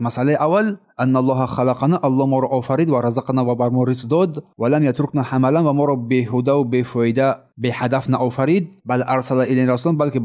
مسئله اول ان الله خلقنا، الله ما رو آفرید و رزقنا و بر ما رزق داد و لم یترکنا حملا و ما رو بیهوده و بیفایده به هدف نآفرید، بل ارسل الینا رسولا، بلکه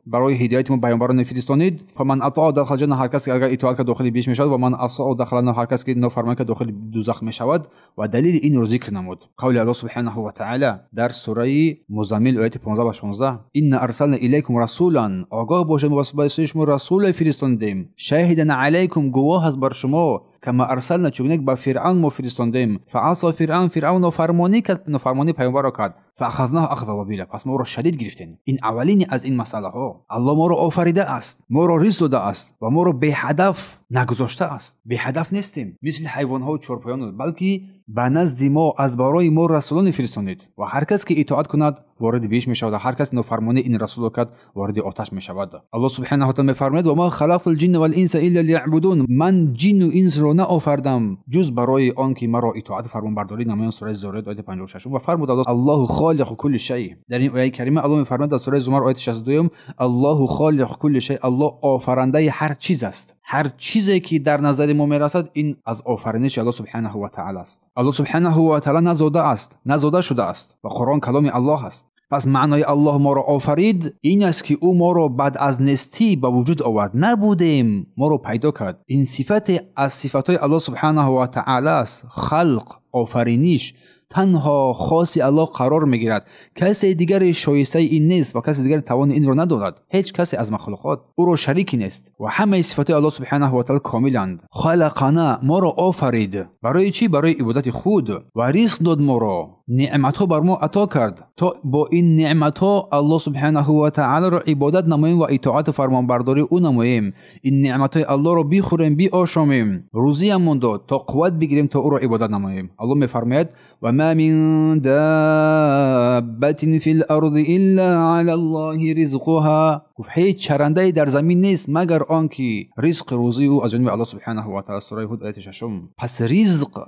برای هدایت ما پیامبران فرستانید. فمن اطاع دخل جنه، هر کس که اگر اطاعت کرد داخل بهشت میشود، و من عصا دخل النار، هر کس که نافرمانی کرد داخل دوزخ میشود. و دلیل این رو ذکر نمود قول الله سبحانه و تعالی در سوره مزمل آیه 15 و 16: ان ارسلنا الیکم رسولا، آگاه باشید ما واسه شما رسول فرستاندیم، شاهدا علیکم، گواه است بر شما، کما ارسلنا، چونک با فرعون ما فرستاندیم، فعصى فرعون نافرمانی کرد، نافرمانی پیامبر را کرد، فاخذناه اخذ وبیلا، پس ما را شدید گرفتیم. این اولین از این مسئله ها. الله ما را آفریده است، ما را رزق داده است و ما را به هدف نگذاشته است. به هدف نیستیم مثل حیوان ها و چرپایان، بلکه به نزد ما از برای ما رسولان فرستانید و هر کس که اطاعت کند وارد بهشت میشود و هر کس نافرمانی این رسول کرد وارد آتش میشود. الله سبحانه و تعالی میفرماید: و ما خلقت الجن والانس الا لیعبدون، من جن و انس را نآفردم جز برای آنکه مرا اطاعت فرمانبرداری نمایند. سوره زارعات آیه 56. و فرمود الله خالق کل شیء. در این آیه کریمه الله میفرماید در سوره زمر آیه 62: الله خالق کل شیء، الله آفرنده هر چیز است. هر چیزی که در نظر ما میرسد این از آفرینش الله سبحانه و تعالی است. الله سبحانه و تعالی نزاده است، نزاده شده است و قرآن کلام الله است. پس معنای الله ما را آفرید این است که او ما را بعد از نیستی به وجود آورد، نبودیم ما را پیدا کرد. این صفت از صفاتهای الله سبحانه و تعالی است. خلق، آفرینش تنها خاصی الله قرار میگیرد. کسی دیگر شایسته این نیست و کسی دیگر توان این را ندارد. هیچ کسی از مخلوقات او را شریکی نیست و همه صفات الله سبحانه و تعالی کاملند. خلقنا، ما را آفرید. برای چی؟ برای عبادت خود و رزق داد ما را. نعمت ها بر ما عطا کرد تا با این نعمت ها الله سبحانه و تعالی را عبادت نماییم و اطاعت فرمانبرداری او نماییم. این نعمت های الله را بخوریم، بیاشامیم، روزی هم داد تا قوت بگیریم تا او را عبادت نماییم. الله میفرماید: و ما من دابة فی الارض الا علی الله رزقها، گفت هیچ چرنده در زمین نیست مگر آنکه رزق روزی او از جانب الله سبحانه و تعالی. سوره هود آیه 6. پس رزق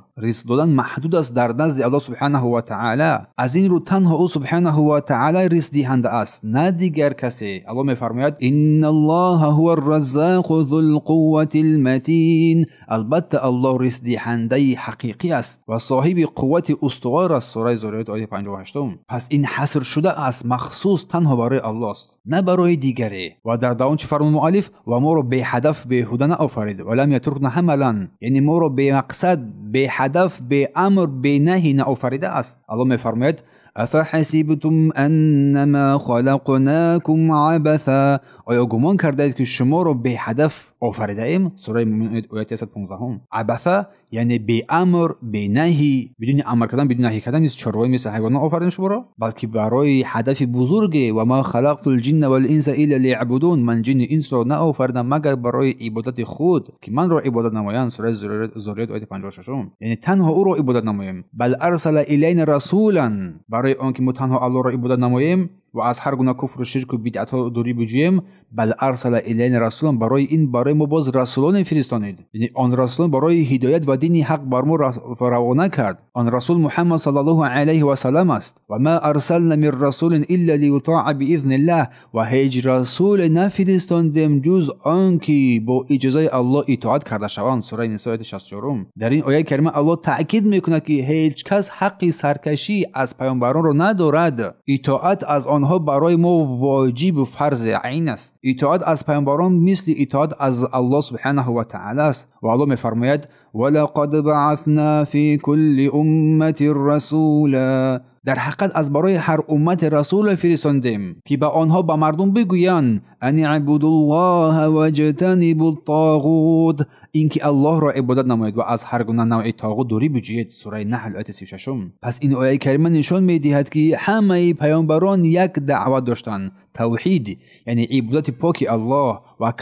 دادن محدود است در نزد الله سبحانه و تعالی. از این رو تنها او سبحانه و تعالی رزق دهنده است، نه دیگر کسی. الله میفرماید: ان الله هو الرزاق ذو القوة المتین، البته الله رزق دهنده حقیقی است و صاحب قوت استوار است. سوره زارعات آیه 58. پس این حصر شده است، مخصوص تنها برای الله است، نه برای دیگری. و در دوام چه فرمود مؤلف؟ و ما رو به هدف بیهوده نآفرید و لم یترکنا حملا، یعنی ما رو به مقصد، به هدف، به امر، به نهی نآفریده است. الله میفرماید: افحسبتم انما خلقناکم عبثا، آیا گمان کردید که شما رو به هدف آفریده ایم؟ سوره مومنون آیه 115. عبثا یعنی به امر، به نهی، بدون امر کردن، بدون نهی کردن، مثل چروای، مثل حیوانات آفریدیم شما را، بلکه برای هدف بزرگی. و ما خلقت الجن والانس الا لیعبدون، من جن انس را نآفریدم مگر برای عبادت خود که من را عبادت نمایند. سوره زارعات آیه 56. یعنی تنها او را عبادت نماییم. بل ارسل الینا رسولا، برای آنکه ما تنها الله را عبادت نماییم و از هر گونه کفر و شرک و بدعت ها دوری بجوییم. بل ارسل الینا رسولا، برای ما باز رسولان فرستانید، یعنی آن رسولان برای هدایت و دین حق بر ما روانه کرد. آن رسول محمد صلی الله علیه و سلم است. و ما ارسلنا من رسول الا لیطاع باذن الله، و هیچ رسول نفرستاندیم جز آنکه با اجازه الله اطاعت کرده شوند. سوره نساء آیه 64. در این آیه کریمه الله تاکید میکند که هیچ کس حق سرکشی از پیامبران را ندارد. اطاعت از آنها برای ما واجب و فرض عین است. اطاعت از پیامبران مثل اطاعت از الله سبحانه و تعالی است. و الله میفرماید: ولقد بعثنا فی کل امة رسولا، در حقیقت از برای هر امت رسول فرستادیم که به آنها به مردم بگویند ان اعبدوا الله واجتنبوا الطاغوت، اینکه الله را عبادت نمایید و از هر گونه نوع طاغوت دوری بجویید. سوره نحل آیه 36. پس این آیه کریمه نشان میدهد که همه پیامبران یک دعوت داشتند، توحید، یعنی عبادت پاک الله و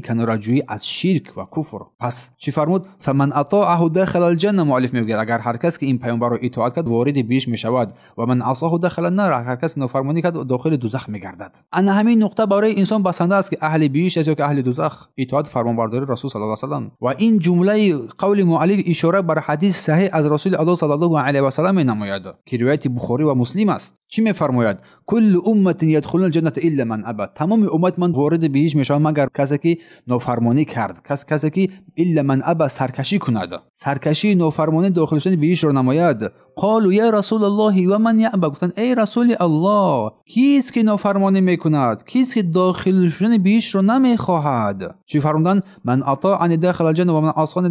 کناره‌جویی از شرک و کفر. پس چی فرمود؟ فمن اطاعه دخل الجنه. مؤلف میگه اگر هر کس که این پیامبر را اطاعت کرد وارد بهشت میشود. شود و من عصاه دخل النار، هر کس نافرمانی کرد داخل دوزخ میگردد. انا همین نقطه برای انسان بسنده است که اهل بهشت است یا که اهل دوزخ. اطاعت فرمانبرداری رسول صلی الله علیه و سلم و این جمله قول مؤلف اشاره بر حدیث صحیح از رسول الله صلی الله علیه و سلم نماید که روایت بخاری و مسلم است. چی میفرماید؟ کل امت یدخلون الجنه الا من ابى، تمام امت من وارد بهشت میشوند مگر کسی که نافرمانی کرد، کسی که الا من ابى سرکشی کند. سرکشی نافرمانی داخل شدن بهشت را نماید. قالوا یا رسول الله و من یأبى، گفتند ای رسول الله کیست که نافرمانی میکند، کیست که داخل شدن بهشت را نمیخواهد؟ چی فرمودند؟ من اطاعنی دخل الجنه و من عصانی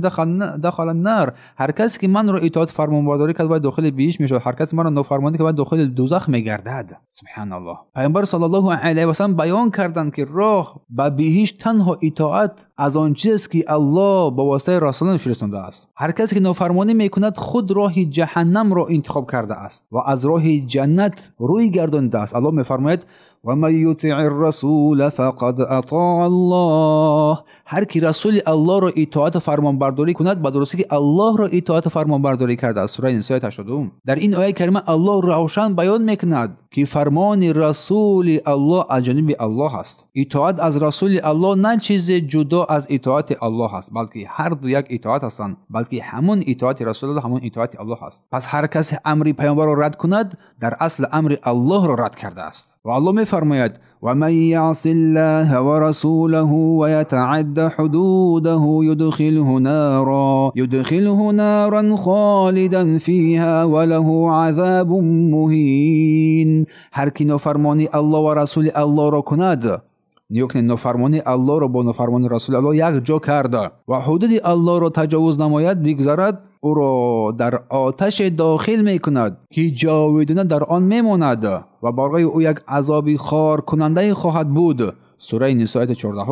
دخل النار، هر کسی که من را اطاعت فرمانبرداری کرد باید داخل بهشت میشود، هر کسی من را نافرمانی کرد باید داخل دوزخ میگردد. سبحان الله. پیامبر صلی الله علیه و سلم بیان کردند که راه به بهشت تنها اطاعت از آن چیزی است که الله با واسطه رسولان فرستاده است. هر کسی که نافرمانی میکند خود راه جهنم را انتخاب کرده است و از راه جنت روی گردانده است. الله میفرماید و من یطع الرسول فقد اطاع الله، هر کی رسول الله را اطاعت فرمانبرداری کند به درستی که الله را اطاعت فرمانبرداری کرده است. سوره نساء 82. در این آیه کریمه الله روشن بیان میکند که فرمان رسول الله از جانب الله است. اطاعت از رسول الله نه چیز جدا از اطاعت الله است، بلکه هر دو یک اطاعت هستند، بلکه همون اطاعت رسول الله همون اطاعت الله است. پس هر کس امر پیامبر را رد کند در اصل امر الله را رد کرده است. و الله فرماید و من یعص الله و رسوله و یتعد حدوده یدخله نارا خالدا فیها و له عذاب مهین، هر کی نافرمانی الله و رسول الله را کند، یک نافرمانی الله را با نافرمانی رسول الله یک جا کرده و حدود الله را تجاوز نماید بگذارد، او را در آتش داخل می کند که جاودانه در آن میماند و برای او یک عذابی خار کننده خواهد بود. سوره نساء 14.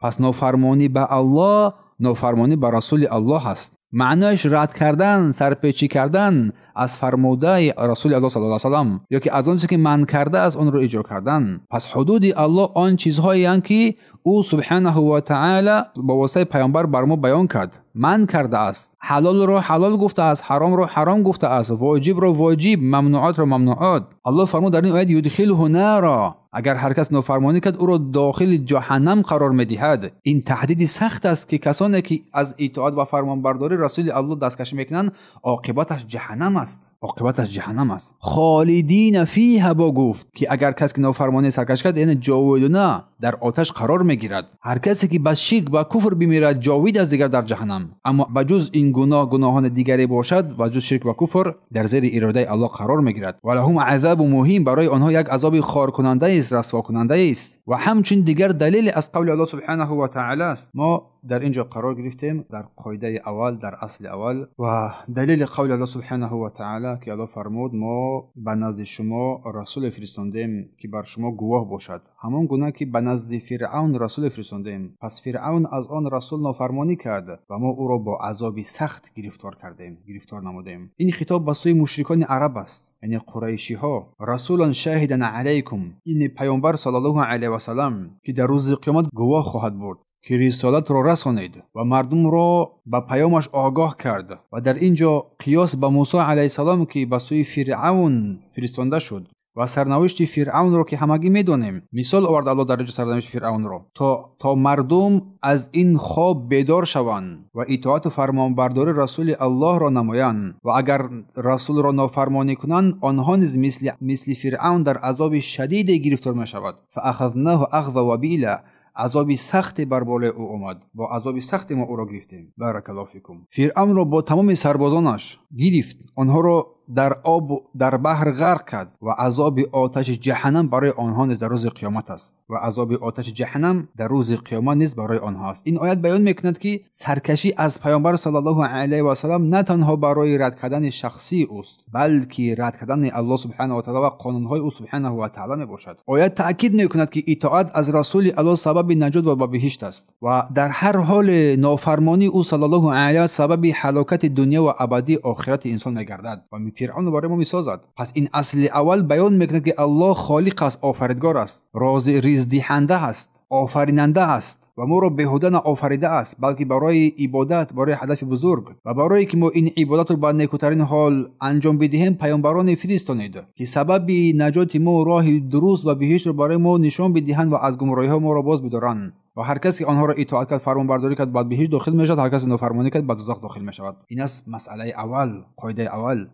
پس نافرمانی به الله نافرمانی به رسول الله است. معنیش رد کردن، سرپیچی کردن از فرموده رسول الله صلی الله علیه و سلم یا که از آنچه که من کرده از آن را اجرا کردن. پس حدود الله آن چیزهایی هستند که او سبحانه و تعالی با واسطه پیامبر بر ما بیان کرد، من کرده است. حلال را حلال گفته است، حرام را حرام گفته است، واجب را واجب، ممنوعات را ممنوعات. الله فرمود در این آیه یدخله نارا، اگر هر کس نافرمانی کرد او را داخل جهنم قرار می‌دهد. این تهدید سخت است که کسانی که از اطاعت و فرمانبرداری رسول الله دستکشی میکنند عاقبتش جهنم است، عاقبتش جهنم است. خالدین فیها با گفت که اگر کسی که نافرمانی سرکش کرد یعنی جاودانه در آتش قرار میگیرد. هر کسی که به شرک و کفر بمیرد جاوید از دیگر در جهنم. اما بجز این گناهان دیگری باشد، بجز شرک و کفر در زیر اراده الله قرار میگیرد و لهم عذاب مهین، برای آنها یک عذاب خار کننده است، رسوا کننده است. و همچنین دیگر دلیل از قول الله سبحانه و تعالی است. ما در اینجا قرار گرفتیم در قاعده اول، در اصل اول، و دلیل قول الله سبحانه و تعالی که الله فرمود ما به نزد شما رسول فرستادیم که بر شما گواه باشد، همون گونه که به نزد فرعون رسول فرستادیم. پس فرعون از آن رسول نافرمانی کرد و ما او را با عذابی سخت گرفتار کردیم، گرفتار نمودیم. این خطاب به سوی مشرکان عرب است، یعنی قریشی ها. رسولا شاهدا علیکم، این پیامبر صلی الله علیه و سلم که در روز قیامت گواه خواهد بود که رسالت را رسانید و مردم را به پیامش آگاه کرد. و در اینجا قیاس به موسی علیه السلام که به سوی فرعون فرستاده شد و سرنوشت فرعون رو که همگی میدونیم، مثال آورد الله در اینجا سرنوشت فرعون رو تا مردم از این خواب بیدار شوند و اطاعت و فرمانبرداری رسول الله را نمایند و اگر رسول را نافرمانی کنند آنها نیز مثل فرعون در عذاب شدید گرفتار میشود. فاخذناه اخذ وبیل، عذابی سخت بر بالای او آمد، با عذابی سخت ما او را گرفتیم. بارک الله فیکم. فرعون را با تمام سربازانش گرفت، آنها را در آب در بحر غرق کرد و عذاب آتش جهنم برای آنها نیز در روز قیامت است و عذاب آتش جهنم در روز قیامت نیز برای آنها است. این آیت بیان میکند که سرکشی از پیامبر صلی الله علیه و سلم نه تنها برای رد کردن شخصی اوست، بلکه رد کردن الله سبحانه و تعالی و قانونهای او سبحانه و تعالی میباشد. آیت تاکید میکند که اطاعت از رسول الله سبب نجات و بهشت است و در هر حال نافرمانی او صلی الله علیه و سبب هلاکت دنیا و ابدی آخرت انسان میگردد و فرعون برای ما میسازد. پس این اصل اول بیان میکند که الله خالق است، آفریدگار است، ریز دهنده است آفریننده است و ما را بیهوده نآفریده است، بلکه برای عبادت، برای هدف بزرگ و برای که ما این عبادت رو به نیکوترین حال انجام بدهیم پیامبران فرستانید که سبب نجات ما، راه درست و بهشت رو برای ما نشان بدهند و از گمراهی ها ما را باز بدارند. و هر کسی که آنها را اطاعت کرد، فرمانبرداری کرد، به بهشت داخل می شود. هر کسی نافرمانی کرد، به دوزخ داخل می شود. این است مسئله اول، قاعده اول.